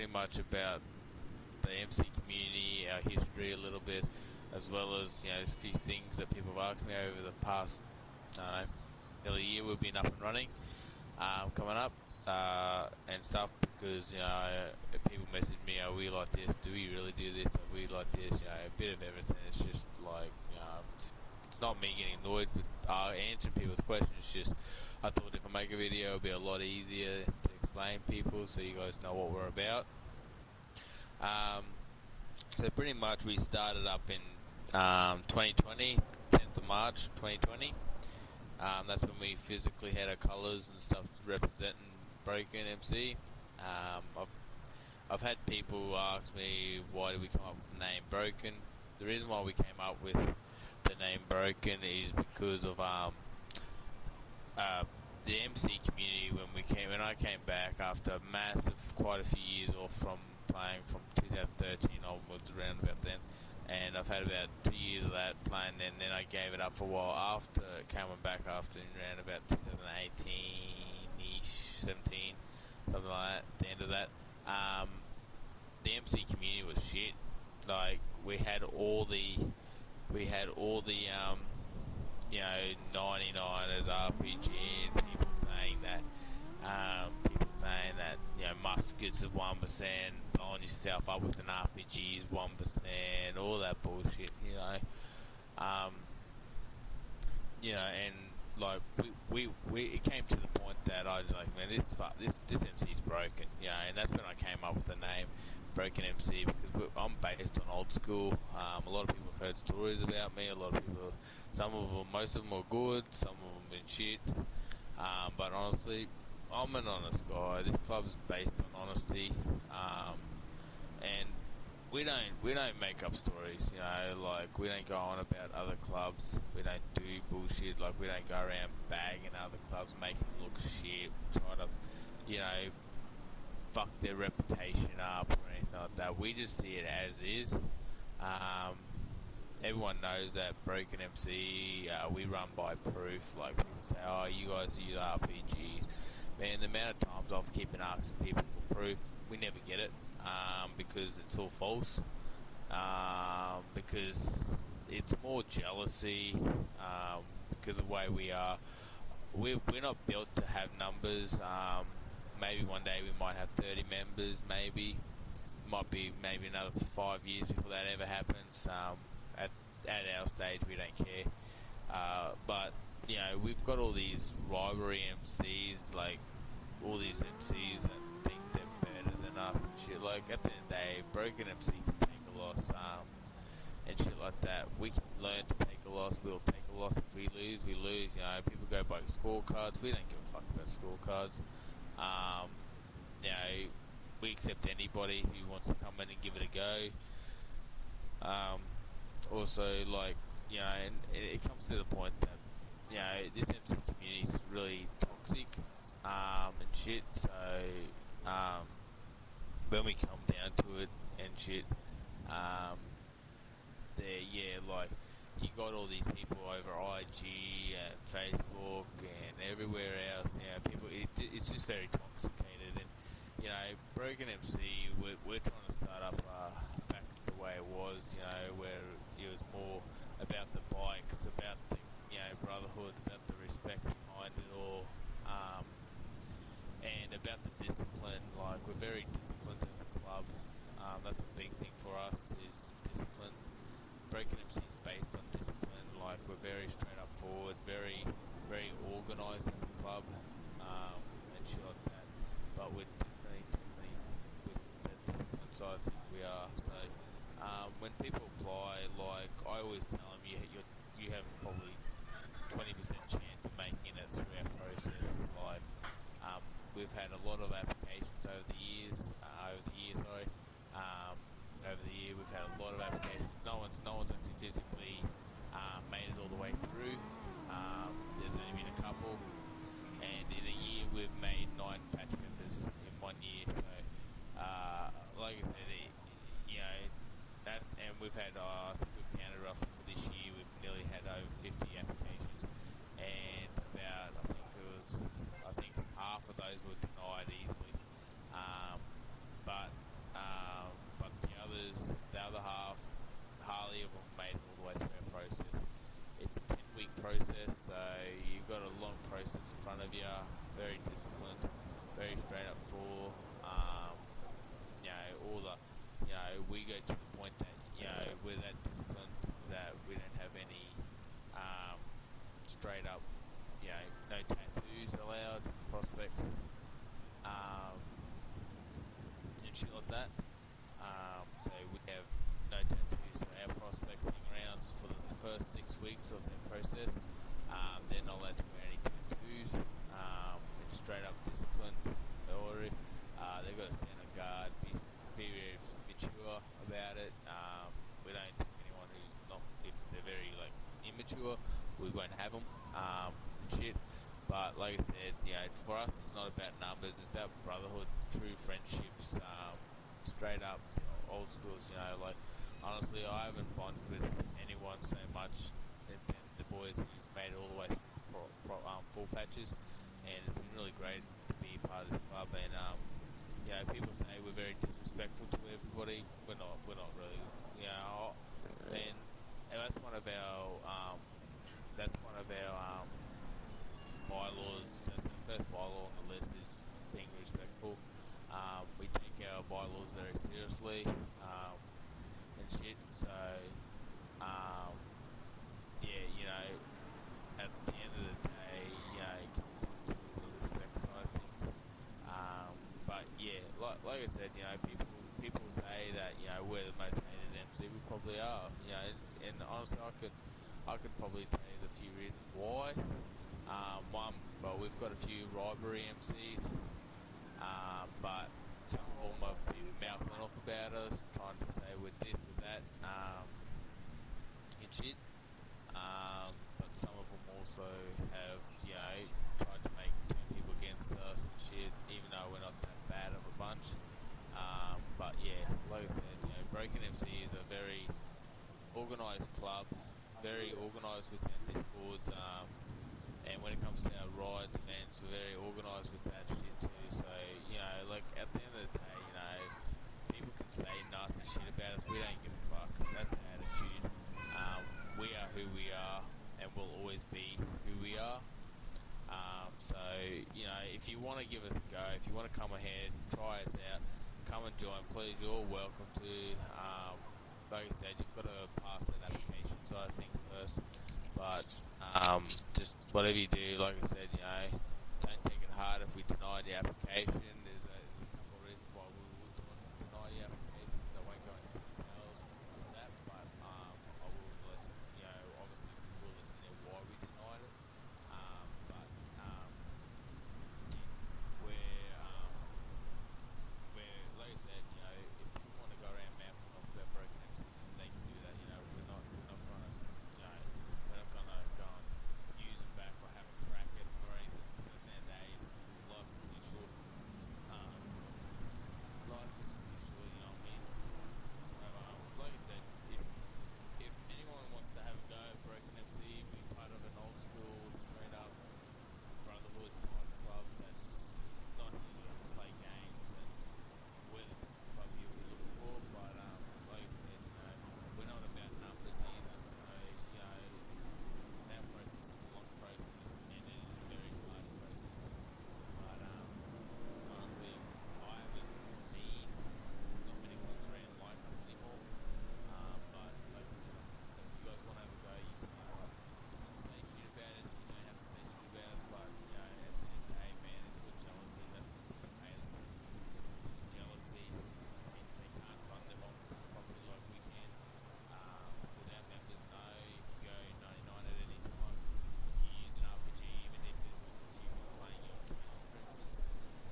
pretty much about the MC community, our history a little bit, as well as, you know, there's a few things that people have asked me over the past, nearly a year we've been up and running, coming up, and stuff, because, you know, people message me, are we like this, do we really do this, are we like this, you know, a bit of everything. It's just like, you know, it's not me getting annoyed with answering people's questions. It's just, I thought if I make a video, it'd be a lot easier to explain people so you guys know what we're about. So pretty much we started up in 2020, 10th of March 2020. That's when we physically had our colours and stuff representing Broken MC. I've had people ask me, why did we come up with the name Broken? The reason why we came up with the name Broken is because of the MC community. When I came back after quite a few years off from playing, from 2013 onwards, around about then, and I've had about 2 years of that playing, and then I gave it up for a while after coming back after around about 2018-ish, 17, something like that. At the end of that, the MC community was shit. Like, we had all the you know, 99ers, RPGs, people saying that, you know, muskets is 1%, blowing yourself up with an RPG is 1%, all that bullshit, you know. You know, and like it came to the point that I was like, man, this MC's broken, you know, and that's when I came up with the name Broken MC, because I'm based on old school. A lot of people have heard stories about me. A lot of people, most of them are good, some of them been shit. But honestly, I'm an honest guy. This club's based on honesty, and we don't make up stories. You know, like, we don't go on about other clubs. We don't do bullshit. Like, we don't go around bagging other clubs, making them look shit, try to, you know, fuck their reputation up or anything like that. We just see it as is. Everyone knows that Broken MC, we run by proof. Like, people say, oh, you guys use RPGs. Man, the amount of times I've keeping asking people for proof, we never get it, because it's all false. Because it's more jealousy, because of the way we are. We're not built to have numbers. Maybe one day we might have 30 members, maybe. Might be maybe another 5 years before that ever happens. At our stage, we don't care. But, you know, we've got all these rivalry MCs, like, all these MCs that think they're better than us and shit. Like, at the end of the day, Broken MC can take a loss, and shit like that. We can learn to take a loss. We'll take a loss. If we lose, we lose. You know, people go by scorecards. We don't give a fuck about scorecards. You know, we accept anybody who wants to come in and give it a go. Also, like, you know, and it comes to the point that, you know, this MC community is really toxic, and shit. So, when we come down to it and shit, like, you got all these people over IG and Facebook and everywhere else. You know, people, it's just very toxicated. And, you know, Broken MC, we're trying to start up back the way it was, you know, where it was more about the bikes, about the, you know, brotherhood, about the respect behind it all, and about the discipline. Like, we're very disciplined as a club. That's a big thing for us, is discipline. Broken MC is based on discipline. Like, we're very straight up forward, very, very organised as a club, and shit like that. But we're definitely with the discipline side, I think we are. So, when people apply, like, I always tell them, you have probably 20% chance of making it through our process. Like, we've had a lot of applications over the year, we've had a lot of applications. No one's actually physically made it all the way through. There's only been a couple, and in a year we've made 9 patch members in 1 year. So, like I said, you know, that, and we've had, I think we've counted roughly for this year, we've nearly had over 50 of you, very disciplined, very straight up for, um, all the, we go to the point that, we're that disciplined that we don't have any, straight up, no tattoos allowed, prospect, um, and shit like that. So we have no tattoos. So our prospecting rounds for the first 6 weeks of their process, they're not allowed to wear any tattoos. It's straight up disciplined order. They've got to stand on guard, be very mature about it. We don't take anyone who's not, if they're very like immature, we won't have them and shit. But like I said, for us, it's not about numbers. It's about brotherhood, true friendships. Straight up old schools, like honestly I haven't bonded with anyone so much than the boys who's made it all the way through full patches, and it's been really great to be part of this club. And people say we're very disrespectful to everybody. We're not really, and that's one of our bylaws. That's the first bylaw on the list is being respectful. We take our bylaws very seriously, and shit. So, um, at the end of the day, it comes down to the respect side of things. But yeah, like I said, people say that we're the most hated MC. We probably are. And honestly, I could probably tell you the few reasons why. One, well, we've got a few rivalry MCs, but some of them have been mouthing off about us, trying to say we're this or that, and shit. But some of them also have, tried to turn people against us and shit, even though we're not that bad of a bunch. But yeah, like I said, Broken MC is a very organised club, very organised with our discords, and when it comes to our rides, events, we're very organised with that shit too. So, like at the end of the day, people can say nasty shit about us. We don't give a fuck. That's our attitude. We are who we are, and we'll always be who we are. So, if you want to give us a go, if you want to come ahead, try us out, come and join, please. You're all welcome to. Like I said, you've got to pass that application side of things first. But just whatever you do, like I said, don't take it hard if we deny the application. There's a couple of reasons why we would deny the application. I won't go into details of that, but I will let obviously we will let you know why we denied it. But yeah, we're like I said, if people want to go around mouthing off about broken MCs, they can do that. We're not gonna, we're not gonna go and use them back or have a crack at them or anything. Because nowadays, life is too short. Um, life is too short, you know what I mean? So, like I said, if anyone wants to have a go at broken MC, be part of an old school, straight up brotherhood type club that's not here to play games, and we're the type of club you'll be looking for. But like I said, we're not about numbers either. So that process is a long process, and it is a very hard process. But honestly, I haven't seen not many clubs around like us anymore. But like I said, if you guys want to have a go, you can say shit about us. You don't have to say shit about us, but at the end of the day, man, it's got jealousy. That's what people hate us on. Is jealousy. They can't run their offices properly like we can. Because our members know if you go 99 at any time, if you use an RPG, even if it was a human playing you on Canon, for instance,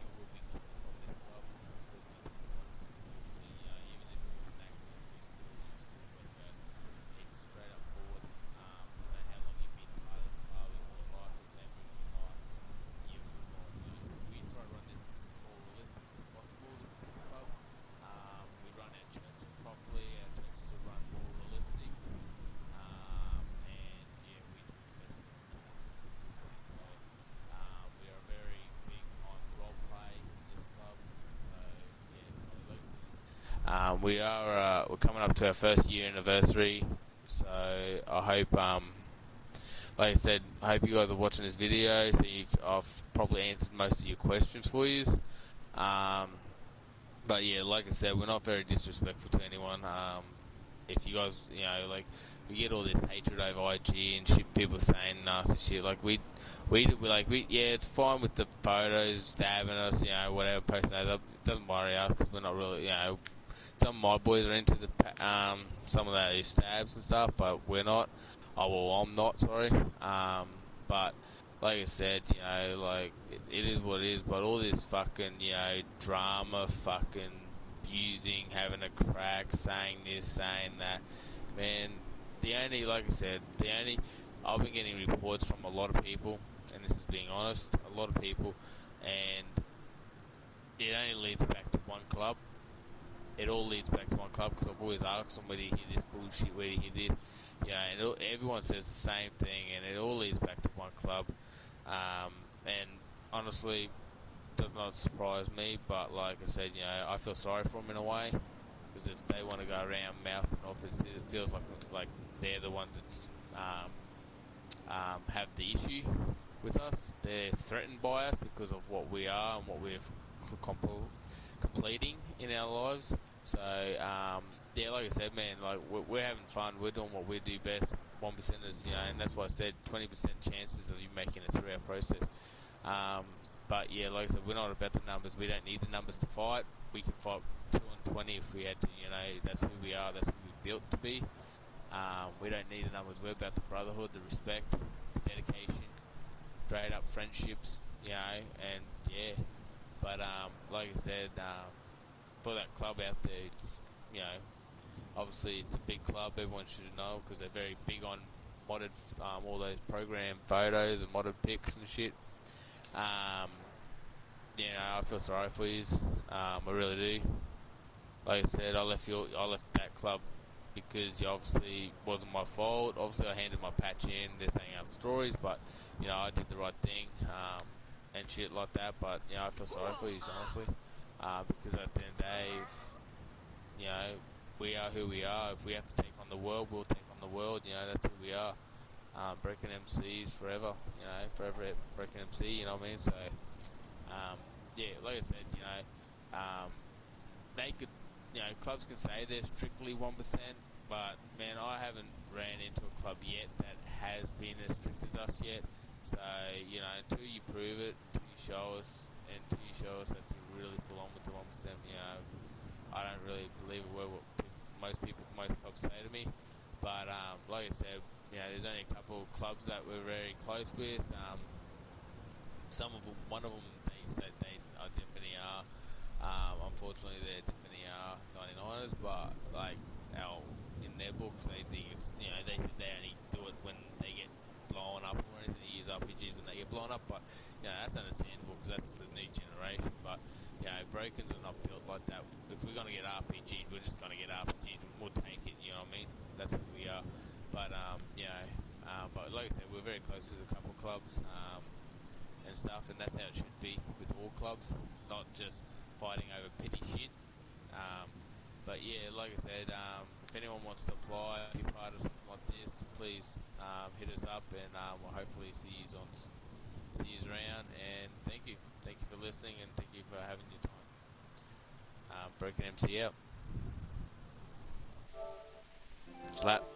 you will be kicked from this club. You will be taken seriously. Even if it was an accident, you still got to go. It's straight up forward. No matter how long you've been part of the club, if your life has never in your life, you will lose. We try to run this as more realistic as possible, this club. We run our churches properly. Our churches are run more realistic. And yeah, we do the best that we can with this thing. So we are very big on role play in this club. So yeah, like I said, we're coming up to our first year anniversary. So I hope like I said, I hope you guys are watching this video, so I've probably answered most of your questions for you. Um, but yeah, like I said, we're not very disrespectful to anyone. If you guys, like, we get all this hatred over IG and shit, people saying nasty shit. Like yeah, it's fine with the photos, stabbing us, whatever, posting those up. It doesn't worry us because we're not really, some of my boys are into some of those stabs and stuff, but we're not. Oh well, I'm not. Sorry. But like I said, like it is what it is. But all this fucking, drama, fucking abusing, having a crack, saying this, saying that, man. Like I said, I've been getting reports from a lot of people, and this is being honest, a lot of people, and it only leads back to one club. It all leads back to one club because I've always asked them where do you hear this bullshit, where do you hear this, and everyone says the same thing, and it all leads back to one club. And honestly, does not surprise me, but like I said, I feel sorry for them in a way because if they want to go around mouthing off, it feels like they're the ones that's have the issue with us. They're threatened by us because of what we are and what we're completing in our lives. So, yeah, like I said, man, like we're having fun. We're doing what we do best, 1%ers, and that's why I said 20% chances of you making it through our process. But yeah, like I said, we're not about the numbers. We don't need the numbers to fight. We can fight 2 and 20 if we had to. That's who we are. That's who we're built to be. We don't need the numbers. We're about the brotherhood, the respect, the dedication, straight up friendships, and yeah. But like I said, for that club out there, it's obviously it's a big club. Everyone should know because they're very big on modded, all those program photos and modded pics and shit. I feel sorry for you. I really do. Like I said, I left that club because it obviously wasn't my fault. Obviously, I handed my patch in. They're saying out stories, but I did the right thing and shit like that. But I feel sorry for you, honestly, because at the end of the day, we are who we are. If we have to take on the world, we'll take on the world. That's who we are. Broken MCs forever. Forever Broken MC. You know what I mean? So, yeah, like I said, they could, clubs can say they're strictly 1%, but man, I haven't ran into a club yet that has been as strict as us yet. So, until you prove it, until you show us, and until you show us that you're really full on with the 1%, I don't really believe a word what most clubs say to me. But like I said, there's only a couple of clubs that we're very close with. One of them, they said they definitely are. Unfortunately, they definitely are 99ers, but like in their books, they think it's they said they only do it when they get blown up or anything. They use RPGs when they get blown up, but that's understandable because that's the new generation. But Brokens are not built like that. If we're gonna get RPGs, we're just gonna get RPGs and we'll take it. You know what I mean? That's who we are. But but like I said, we're very close to a couple of clubs. And stuff, and that's how it should be with all clubs, not just fighting over petty shit. But yeah, like I said, if anyone wants to apply, be part of something like this, please hit us up, and we'll hopefully see you around. And thank you for listening, and thank you for having your time. Broken MC out. Slap.